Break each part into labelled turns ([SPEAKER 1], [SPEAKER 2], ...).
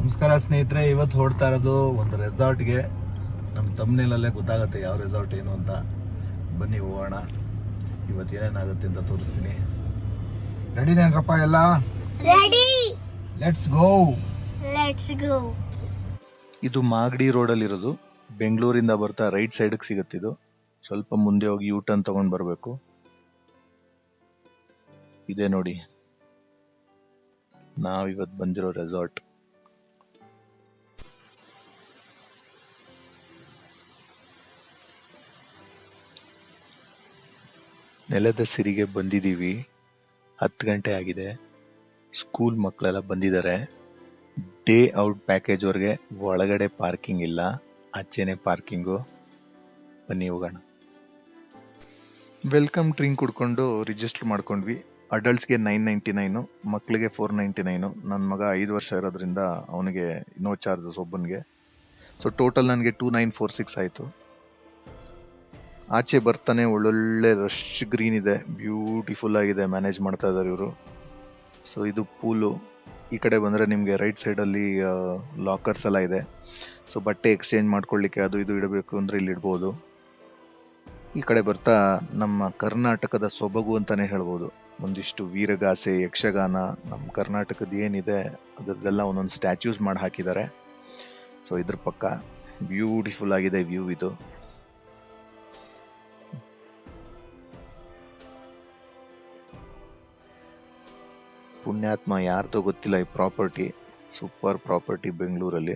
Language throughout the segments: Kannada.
[SPEAKER 1] ನಮಸ್ಕಾರ ಸ್ನೇಹಿತರೆ, ಇವತ್ತು ಹೊಡ್ತಾ ಇರೋದು ಒಂದು ರೆಸಾರ್ಟ್ಗೆ. ನಮ್ಮ ತಮ್ಮನೇಲಲ್ಲೇ ಗೊತ್ತಾಗುತ್ತೆ ಯಾವ ರೆಸಾರ್ಟ್ ಏನು ಅಂತ. ಬನ್ನಿ ಹೋಗೋಣ, ಇವತ್ತು ಏನೇನಾಗುತ್ತೆ ಅಂತ ತೋರಿಸ್ತೀನಿ. ರೆಡಿನೇನ್ರಪ್ಪ ಎಲ್ಲ?
[SPEAKER 2] Ready,
[SPEAKER 1] let's go.
[SPEAKER 2] Let's go.
[SPEAKER 1] ಇದು ಮಾಗಡಿ ರೋಡಲ್ಲಿರೋದು. ಬೆಂಗಳೂರಿಂದ ಬರ್ತಾ ರೈಟ್ ಸೈಡ್ಗೆ ಸಿಗುತ್ತಿದ್ದು. ಸ್ವಲ್ಪ ಮುಂದೆ ಹೋಗಿ ಯೂ ಟರ್ನ್ ತಗೊಂಡು ಬರಬೇಕು. ಇದೆ ನೋಡಿ ನಾವಿವತ್ತು ಬಂದಿರೋ ರೆಸಾರ್ಟ್. ನೆಲದ ಸಿರಿಗೆ ಬಂದಿದ್ದೀವಿ. 10 ಗಂಟೆ ಆಗಿದೆ. ಸ್ಕೂಲ್ ಮಕ್ಕಳೆಲ್ಲ ಬಂದಿದ್ದಾರೆ. ಡೇ ಔಟ್ ಪ್ಯಾಕೇಜ್ ವರ್ಗೆ ಒಳಗಡೆ ಪಾರ್ಕಿಂಗ್ ಇಲ್ಲ, ಆಚೆನೆ ಪಾರ್ಕಿಂಗು. ಬನ್ನಿ ಹೋಗೋಣ. ವೆಲ್ಕಮ್ ಡ್ರಿಂಕ್ ಕುಡ್ಕೊಂಡು ರಿಜಿಸ್ಟರ್ ಮಾಡ್ಕೊಂಡ್ವಿ. ಅಡಲ್ಟ್ಸ್ಗೆ 999, ಮಕ್ಕಳಿಗೆ 499. ನನ್ನ ಮಗ 5 ವರ್ಷ ಇರೋದ್ರಿಂದ ಅವನಿಗೆ ನೋ ಚಾರ್ಜಸ್ ಒಬ್ಬನಿಗೆ. ಸೊ ಟೋಟಲ್ ನನಗೆ 2946 ಆಯಿತು. ಆಚೆ ಬರ್ತಾನೆ ಒಳ್ಳೊಳ್ಳೆ ರಶ್ ಗ್ರೀನ್ ಇದೆ, ಬ್ಯೂಟಿಫುಲ್ ಆಗಿದೆ. ಮ್ಯಾನೇಜ್ ಮಾಡ್ತಾ ಇದ್ದಾರೆ ಇವರು. ಸೊ ಇದು ಪೂಲು. ಈ ಕಡೆ ಬಂದರೆ ನಿಮಗೆ ರೈಟ್ ಸೈಡಲ್ಲಿ ಲಾಕರ್ಸ್ ಎಲ್ಲ ಇದೆ. ಸೊ ಬಟ್ಟೆ ಎಕ್ಸ್ಚೇಂಜ್ ಮಾಡ್ಕೊಳ್ಳಿಕ್ಕೆ ಅದು ಇದು ಇಡಬೇಕು ಅಂದರೆ ಇಲ್ಲಿ ಇಡ್ಬೋದು. ಈ ಕಡೆ ಬರ್ತಾ ನಮ್ಮ ಕರ್ನಾಟಕದ ಸೊಬಗು ಅಂತಾನೆ ಹೇಳ್ಬೋದು. ಒಂದಿಷ್ಟು ವೀರಗಾಸೆ, ಯಕ್ಷಗಾನ, ನಮ್ಮ ಕರ್ನಾಟಕದ ಏನಿದೆ ಅದರದ್ದೆಲ್ಲ ಒಂದೊಂದು ಸ್ಟ್ಯಾಚ್ಯೂಸ್ ಮಾಡಿ ಹಾಕಿದ್ದಾರೆ. ಸೊ ಇದ್ರ ಪಕ್ಕ ಬ್ಯೂಟಿಫುಲ್ ಆಗಿದೆ ವ್ಯೂ ಇದು. ಪುಣ್ಯಾತ್ಮ ಯಾರ್ದೋ ಗೊತ್ತಿಲ್ಲ ಈ ಪ್ರಾಪರ್ಟಿ. ಸೂಪರ್ ಪ್ರಾಪರ್ಟಿ ಬೆಂಗಳೂರಲ್ಲಿ.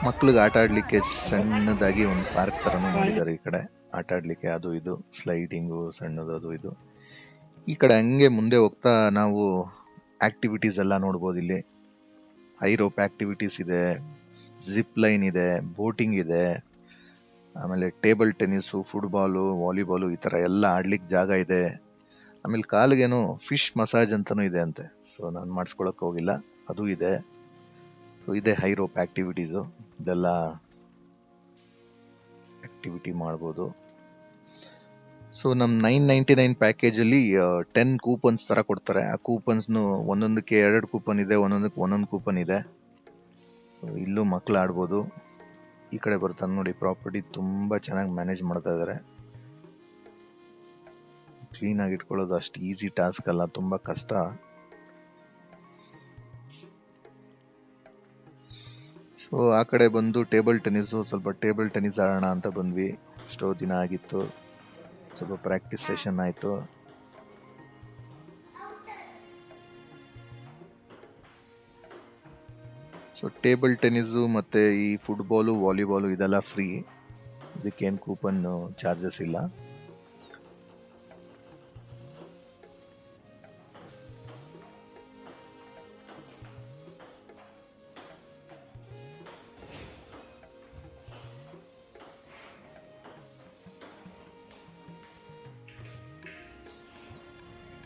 [SPEAKER 1] ಮಕ್ಳಿಗೆ ಆಟ ಆಡ್ಲಿಕ್ಕೆ ಸಣ್ಣದಾಗಿ ಒಂದು ಪಾರ್ಕ್ ತರನು ಮಾಡಿದ್ದಾರೆ. ಈ ಕಡೆ ಆಟ ಆಡ್ಲಿಕ್ಕೆ ಅದು ಇದು ಸ್ಲೈಡಿಂಗು ಸಣ್ಣದು ಅದು ಇದು. ಈ ಕಡೆ ಹಂಗೆ ಮುಂದೆ ಹೋಗ್ತಾ ನಾವು ಆಕ್ಟಿವಿಟೀಸ್ ಎಲ್ಲ ನೋಡ್ಬೋದು. ಇಲ್ಲಿ ಹೈ ರೋಪ್ ಆಕ್ಟಿವಿಟೀಸ್ ಇದೆ, ಜಿಪ್ ಲೈನ್ ಇದೆ, ಬೋಟಿಂಗ್ ಇದೆ, ಆಮೇಲೆ ಟೇಬಲ್ ಟೆನ್ನಿಸು, ಫುಟ್ಬಾಲು, ವಾಲಿಬಾಲು ಈ ಥರ ಎಲ್ಲ ಆಡ್ಲಿಕ್ಕೆ ಜಾಗ ಇದೆ. ಆಮೇಲೆ ಕಾಲಿಗೇನು ಫಿಶ್ ಮಸಾಜ್ ಅಂತಲೂ ಇದೆ ಅಂತೆ. ಸೊ ನಾನು ಮಾಡಿಸ್ಕೊಳಕ್ಕೆ ಹೋಗಿಲ್ಲ, ಅದು ಇದೆ. ಸೊ ಇದೆ ಹೈ ರೋಪ್ ಆಕ್ಟಿವಿಟೀಸು. ಇದೆಲ್ಲ ಆಕ್ಟಿವಿಟಿ ಮಾಡ್ಬೋದು. ಸೊ ನಮ್ಮ 999 ಪ್ಯಾಕೇಜಲ್ಲಿ 10 ಕೂಪನ್ಸ್ ಥರ ಕೊಡ್ತಾರೆ. ಆ ಕೂಪನ್ಸ್ನು ಒಂದೊಂದಕ್ಕೆ 2 ಕೂಪನ್ ಇದೆ, ಒಂದೊಂದಕ್ಕೆ ಒಂದೊಂದು ಕೂಪನ್ ಇದೆ. ಸೊ ಇಲ್ಲೂ ಮಕ್ಕಳು ಆಡ್ಬೋದು. ಈ ಕಡೆ ಬರ್ತಾನೆ ನೋಡಿ, ಪ್ರಾಪರ್ಟಿ ತುಂಬಾ ಚೆನ್ನಾಗಿ ಮ್ಯಾನೇಜ್ ಮಾಡ್ತಾ ಇದ್ದಾರೆ. ಕ್ಲೀನ್ ಆಗಿ ಇಟ್ಕೊಳ್ಳೋದು ಅಷ್ಟು ಈಸಿ ಟಾಸ್ಕ್ ಅಲ್ಲ, ತುಂಬಾ ಕಷ್ಟ. ಸೊ ಆ ಕಡೆ ಬಂದು ಟೇಬಲ್ ಟೆನ್ನಿಸು, ಸ್ವಲ್ಪ ಟೇಬಲ್ ಟೆನ್ನಿಸ್ ಆಡೋಣ ಅಂತ ಬಂದ್ವಿ. ಎಷ್ಟೋ ದಿನ ಆಗಿತ್ತು, ಸ್ವಲ್ಪ ಪ್ರಾಕ್ಟೀಸ್ ಸೆಷನ್ ಆಯ್ತು. ಸೊ ಟೇಬಲ್ ಟೆನ್ನಿಸು ಮತ್ತೆ ಈ ಫುಟ್ಬಾಲು, ವಾಲಿಬಾಲು ಇದೆಲ್ಲ ಫ್ರೀ. ಇದಕ್ಕೇನು ಕೂಪನ್ ಚಾರ್ಜಸ್ ಇಲ್ಲ.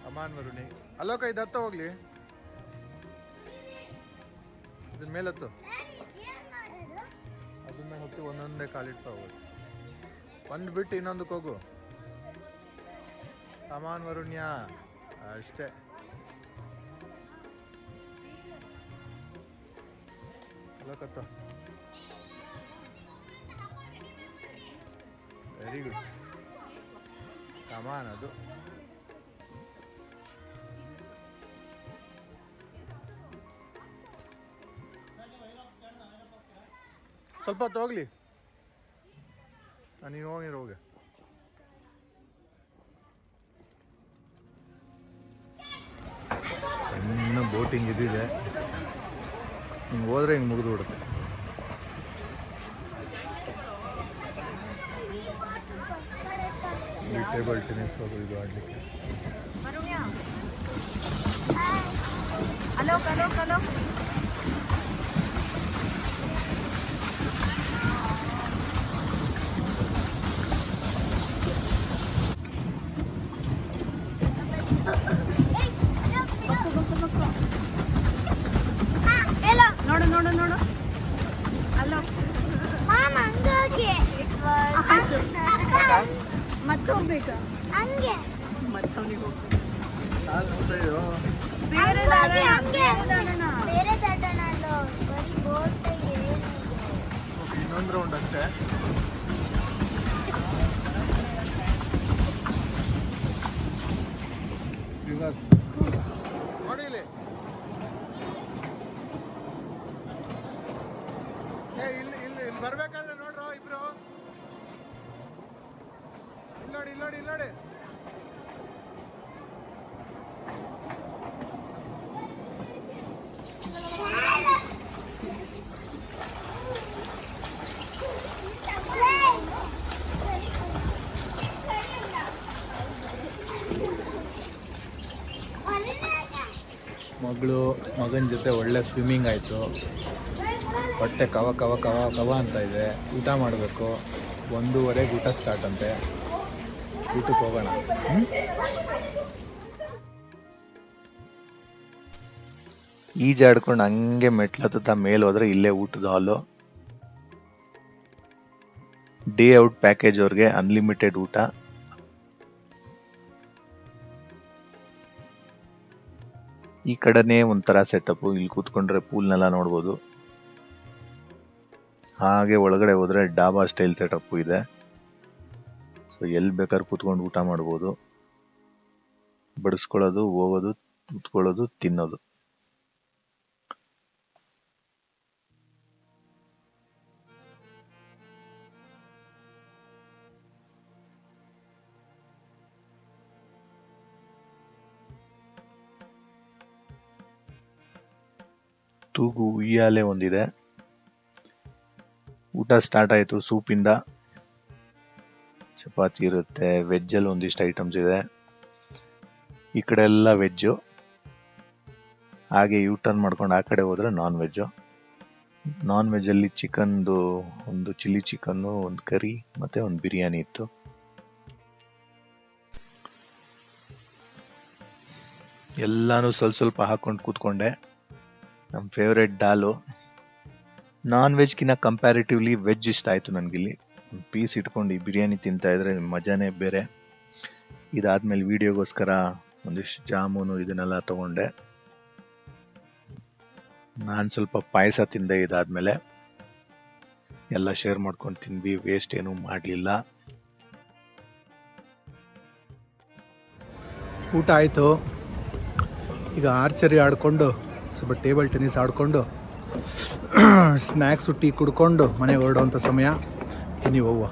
[SPEAKER 1] ಅಮಾನ್ ವರುಣಿ ಅಲ್ಲೋಕ ಇದು ಹತ್ತ ಹೋಗ್ಲಿ, ಇದನ್ನ ಮೇಲತ್ತು, ಅದನ್ನ ಹೊತ್ತು ಒಂದೊಂದೇ ಕಾಲಿಡ್ತಾ ಹೋಗೋದು. ಒಂದು ಬಿಟ್ಟು ಇನ್ನೊಂದಕ್ಕೆ ಹೋಗು. ಅಮಾನ್ ವರುಣ್ಯ ಅಷ್ಟೇ. ಅಲ್ಲೋಕತ್ತ, ವೆರಿ ಗುಡ್. ಕಮಾನ್, ಅದು ಸ್ವಲ್ಪ ಹೊತ್ತು ಹೋಗ್ಲಿ. ನೀನು ಹೋಗಿ ಸಣ್ಣ ಬೋಟಿಂಗ್ ಇದಿದೆ. ಹಿಂಗೆ ಹೋದ್ರೆ ಹಿಂಗೆ ಮುಗಿದು ಬಿಡುತ್ತೆ. ಈ ಟೇಬಲ್ ಟೆನ್ನಿಸ್ ಹೋಗೋದು ಇದು ಆಡಲಿಕ್ಕೆ.
[SPEAKER 2] ನೋಡು ನೋಡು ನೋಡು, ಅಲ್ಲೋ
[SPEAKER 3] Mama, look it.
[SPEAKER 2] ಮತ್ತು
[SPEAKER 3] ಬೇಕಾ
[SPEAKER 2] ಹಂಗೆ
[SPEAKER 3] ಮತ್ತವನಿಗೆ ಹೋಗ್ಬೇಕು
[SPEAKER 2] ಬೇರೆ ದಾಟೋಣ ಅಲ್ಲೋ ಬರೀ ಬೋಟ್
[SPEAKER 1] ಇನ್ನೊಂದು ರೌಂಡ್ ಅಷ್ಟೇ. ನೋಡಿ ಇಲ್ಲಿ ಇಲ್ಲಿ ಬರ್ಬೇಕಾದ್ರೆ ನೋಡ್ರೋ ಇಬ್ರು. ಇಲ್ಲಿ ನೋಡಿ
[SPEAKER 4] ಮಗನ ಜೊತೆ ಒಳ್ಳೆ ಸ್ವಿಮ್ಮಿಂಗ್ ಆಯಿತು. ಹೊಟ್ಟೆ ಕವ ಕವ ಕವ ಕವ ಅಂತ ಇದೆ. ಊಟ ಮಾಡಬೇಕು. 1:30ಗೆ ಊಟ ಸ್ಟಾರ್ಟ್ ಅಂತೆ. ಊಟಕ್ಕೆ ಹೋಗೋಣ.
[SPEAKER 1] ಈಜಾಡ್ಕೊಂಡು ಹಂಗೆ ಮೆಟ್ಲತ್ತ ಮೇಲೆ ಹೋದ್ರೆ ಇಲ್ಲೇ ಊಟದ ಹಾಲು. ಡೇ ಔಟ್ ಪ್ಯಾಕೇಜ್ ಅವ್ರಿಗೆ ಅನ್ಲಿಮಿಟೆಡ್ ಊಟ. ಈ ಕಡೆನೇ ಒಂಥರ ಸೆಟಪ್. ಇಲ್ಲಿ ಕೂತ್ಕೊಂಡ್ರೆ ಪೂಲ್ನೆಲ್ಲ ನೋಡ್ಬೋದು. ಹಾಗೆ ಒಳಗಡೆ ಹೋದ್ರೆ ಡಾಬಾ ಸ್ಟೈಲ್ ಸೆಟಪ್ ಇದೆ. ಸೊ ಎಲ್ಲಿ ಬೇಕಾದ್ರೂ ಕೂತ್ಕೊಂಡು ಊಟ ಮಾಡ್ಬೋದು. ಬಡಿಸ್ಕೊಳ್ಳೋದು, ಹೋಗೋದು, ಕೂತ್ಕೊಳ್ಳೋದು, ತಿನ್ನೋದು. ತೂಗು ಉಯ್ಯಾಲೆ ಒಂದಿದೆ. ಊಟ ಸ್ಟಾರ್ಟ್ ಆಯ್ತು. ಸೂಪಿಂದ ಚಪಾತಿ ಇರುತ್ತೆ. ವೆಜ್ಜಲ್ಲಿ ಒಂದಿಷ್ಟು ಐಟಮ್ಸ್ ಇದೆ. ಈ ಕಡೆ ಎಲ್ಲ ವೆಜ್ಜು. ಹಾಗೆ ಯೂ ಟರ್ನ್ ಮಾಡ್ಕೊಂಡು ಆ ಕಡೆ ಹೋದ್ರೆ ನಾನ್ ವೆಜ್ಜು. ನಾನ್ ವೆಜ್ಜಲ್ಲಿ ಚಿಕನ್ದು ಒಂದು ಚಿಲ್ಲಿ ಚಿಕನ್ನು, ಒಂದು ಕರಿ ಮತ್ತೆ ಒಂದು ಬಿರಿಯಾನಿ ಇತ್ತು. ಎಲ್ಲಾನು ಸ್ವಲ್ಪ ಹಾಕೊಂಡು ಕೂತ್ಕೊಂಡೆ. ನಮ್ಮ ಫೇವ್ರೆಟ್ ದಾಲು. ನಾನ್ ವೆಜ್ಗಿನ್ನ ಕಂಪ್ಯಾರಿಟಿವ್ಲಿ ವೆಜ್ ಇಷ್ಟ ಆಯ್ತು ನನಗಿಲ್ಲಿ. ಒಂದು ಪೀಸ್ ಇಟ್ಕೊಂಡು ಈ ಬಿರಿಯಾನಿ ತಿಂತಾ ಇದ್ರೆ ಮಜಾನೇ ಬೇರೆ. ಇದಾದ್ಮೇಲೆ ವಿಡಿಯೋಗೋಸ್ಕರ ಒಂದಿಷ್ಟು ಜಾಮೂನು ಇದನ್ನೆಲ್ಲ ತಗೊಂಡೆ. ನಾನು ಸ್ವಲ್ಪ ಪಾಯಸ ತಿಂದೆ. ಇದಾದ್ಮೇಲೆ ಎಲ್ಲ ಶೇರ್ ಮಾಡ್ಕೊಂಡು ತಿಂದ್ವಿ. ವೇಸ್ಟ್ ಏನೂ ಮಾಡಲಿಲ್ಲ.
[SPEAKER 4] ಊಟ ಆಯಿತು. ಈಗ ಆರ್ಚರಿ ಆಡಿಕೊಂಡು ಸ್ವಲ್ಪ ಟೇಬಲ್ ಟೆನ್ನಿಸ್ ಆಡಿಕೊಂಡು ಸ್ನ್ಯಾಕ್ಸು ಟೀ ಕುಡ್ಕೊಂಡು ಮನೆಗೆ ಹೊರಡುವಂಥ ಸಮಯ. ನೀವು ಹೋಗುವ.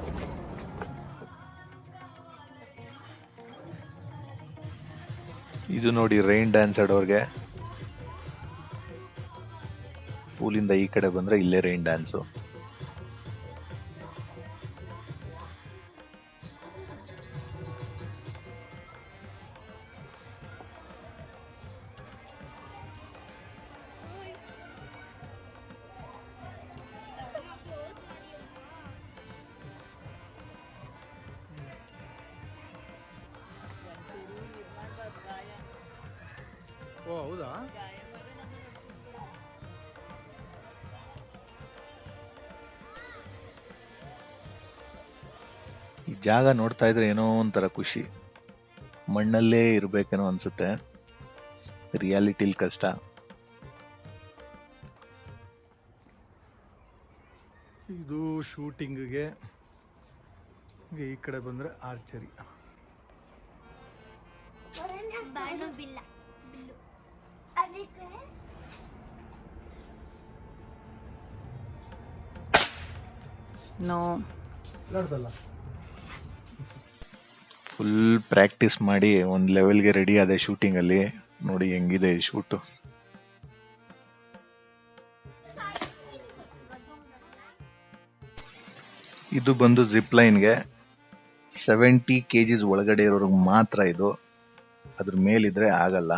[SPEAKER 1] ಇದು ನೋಡಿ ರೈನ್ ಡ್ಯಾನ್ಸ್ ಆಡೋರ್ಗೆ. ಪೂಲಿಂದ ಈ ಕಡೆ ಬಂದ್ರೆ ಇಲ್ಲೇ ರೈನ್ ಡ್ಯಾನ್ಸು.
[SPEAKER 4] ಓ ಹೌದಾ?
[SPEAKER 1] ಈ ಜಾಗ ನೋಡ್ತಾ ಇದ್ರೆ ಏನೋ ಒಂಥರ ಖುಷಿ. ಮಣ್ಣಲ್ಲೇ ಇರ್ಬೇಕೇನೋ ಅನ್ಸುತ್ತೆ. ರಿಯಾಲಿಟಿಲಿ ಕಷ್ಟ.
[SPEAKER 4] ಇದು ಶೂಟಿಂಗ್ಗೆ. ಈ ಕಡೆ ಬಂದರೆ ಆರ್ಚರಿ.
[SPEAKER 2] ಬಿಲ್ಲ ಅದಕ್ಕೆ
[SPEAKER 3] ನೋ
[SPEAKER 1] ಫುಲ್ ಪ್ರಾಕ್ಟೀಸ್ ಮಾಡಿ ಒಂದು ಲೆವೆಲ್ಗೆ ರೆಡಿ ಆದೆ ಶೂಟಿಂಗ್ ಅಲ್ಲಿ. ನೋಡಿ ಹೆಂಗಿದೆ ಈ ಶೂಟು. ಇದು ಬಂದು ಜಿಪ್ ಲೈನ್ಗೆ 70 kgs ಒಳಗಡೆ ಇರೋರ್ಗೆ ಮಾತ್ರ ಇದು. ಅದ್ರ ಮೇಲಿದ್ರೆ ಆಗಲ್ಲ.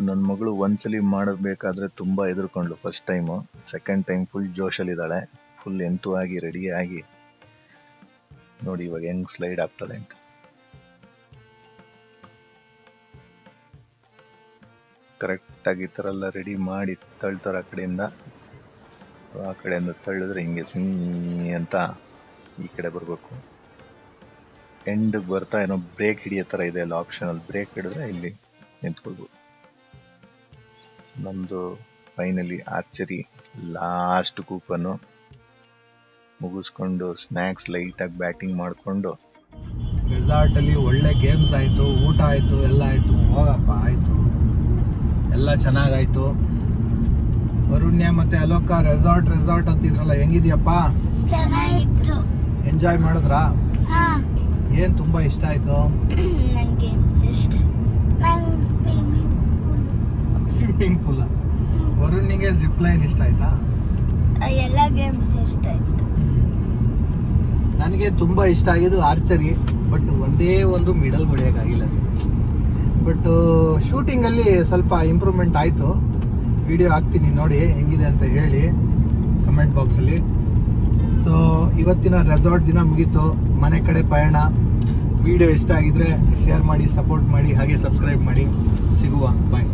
[SPEAKER 1] ನನ್ನ ಮಗಳು ಒಂದ್ಸಲಿ ಮಾಡಬೇಕಾದ್ರೆ ತುಂಬಾ ಎದುರ್ಕೊಂಡ್ಲು first time. Second time full ಜೋಶಲ್ಲಿ ಇದ್ದಾಳೆ. ಫುಲ್ ಎಂತೂ ಆಗಿ ರೆಡಿ ಆಗಿ ನೋಡಿ ಇವಾಗ ಹೆಂಗ್ ಸ್ಲೈಡ್ ಆಗ್ತಾಳೆ ಅಂತ. ಕರೆಕ್ಟ್ ಆಗಿ ಈ ತರ ಎಲ್ಲ ರೆಡಿ ಮಾಡಿ ತಳ್ತಾರ ಆ ಕಡೆಯಿಂದ. ಆ ಕಡೆಯಿಂದ ತಳ್ಳಿದ್ರೆ ಹಿಂಗೆ ಸ್ವಿಂಗ್ ಅಂತ ಈ ಕಡೆ ಬರಬೇಕು. ಎಂಡಿಗೆ ಬರ್ತಾ ಏನೋ ಬ್ರೇಕ್ ಹಿಡಿಯೋ ಥರ ಇದೆ ಅಲ್ಲ ಆಪ್ಷನಲ್, ಬ್ರೇಕ್ ಹಿಡಿದ್ರೆ ಇಲ್ಲಿ ನಿಂತ್ಕೊಳ್ಬೋದು. ನಮ್ಮದು ಫೈನಲಿ ಆರ್ಚರಿ ಲಾಸ್ಟ್ ಕೂಪನ್ನು ಮುಗಿಸ್ಕೊಂಡು ಸ್ನ್ಯಾಕ್ಸ್ ಲೈಟಾಗಿ ಬ್ಯಾಟಿಂಗ್ ಮಾಡಿಕೊಂಡು
[SPEAKER 4] ರೆಸಾರ್ಟಲ್ಲಿ ಒಳ್ಳೆ ಗೇಮ್ಸ್ ಆಯಿತು, ಊಟ ಆಯಿತು, ಎಲ್ಲ ಆಯಿತು. ಹೋಗಪ್ಪ ಆಯಿತು, ಎಲ್ಲ ಚೆನ್ನಾಗಾಯಿತು. ವರುಣ್ಯ ಮತ್ತು ಅಲೋಕ ರೆಸಾರ್ಟ್ ಅಂತಿದ್ರಲ್ಲ, ಹೆಂಗಿದ್ಯಪ್ಪ?
[SPEAKER 2] ಚೆನ್ನಾಗಿತ್ತು.
[SPEAKER 4] ಎಂಜಾಯ್ ಮಾಡಿದ್ರಾ?
[SPEAKER 2] ಹಾ,
[SPEAKER 4] ಏನು ತುಂಬ ಇಷ್ಟ ಆಯಿತು?
[SPEAKER 2] ನನಗೆ ಇಷ್ಟ. ನಂಗೆ
[SPEAKER 4] ಸ್ವಿಮ್ಮಿಂಗ್ ಪೂಲ. ವರುಣ್ಣಿಗೆ ಜಿಪ್ ಲೈನ್ ಇಷ್ಟ ಆಯ್ತಾ?
[SPEAKER 2] ಎಲ್ಲ ಗೇಮ್ಸ್ ಇಷ್ಟ ಆಯ್ತು.
[SPEAKER 4] ನನಗೆ ತುಂಬ ಇಷ್ಟ ಆಗಿದ್ದು ಆರ್ಚರಿ, ಬಟ್ ಒಂದೇ ಒಂದು ಮಿಡಲ್ ಹೊಡೆಯೋಕ್ಕಾಗಿಲ್ಲ. ಬಟ್ ಶೂಟಿಂಗಲ್ಲಿ ಸ್ವಲ್ಪ ಇಂಪ್ರೂವ್ಮೆಂಟ್ ಆಯಿತು. ವಿಡಿಯೋ ಹಾಕ್ತೀನಿ ನೋಡಿ, ಹೆಂಗಿದೆ ಅಂತ ಹೇಳಿ ಕಮೆಂಟ್ ಬಾಕ್ಸಲ್ಲಿ. ಸೊ ಇವತ್ತಿನ ರೆಸಾರ್ಟ್ ದಿನ ಮುಗೀತು, ಮನೆ ಕಡೆ ಪಯಣ. ವಿಡಿಯೋ ಇಷ್ಟ ಆಗಿದ್ರೆ ಶೇರ್ ಮಾಡಿ, ಸಪೋರ್ಟ್ ಮಾಡಿ, ಹಾಗೆ ಸಬ್ಸ್ಕ್ರೈಬ್ ಮಾಡಿ. ಸಿಗುವ, ಬಾಯ್.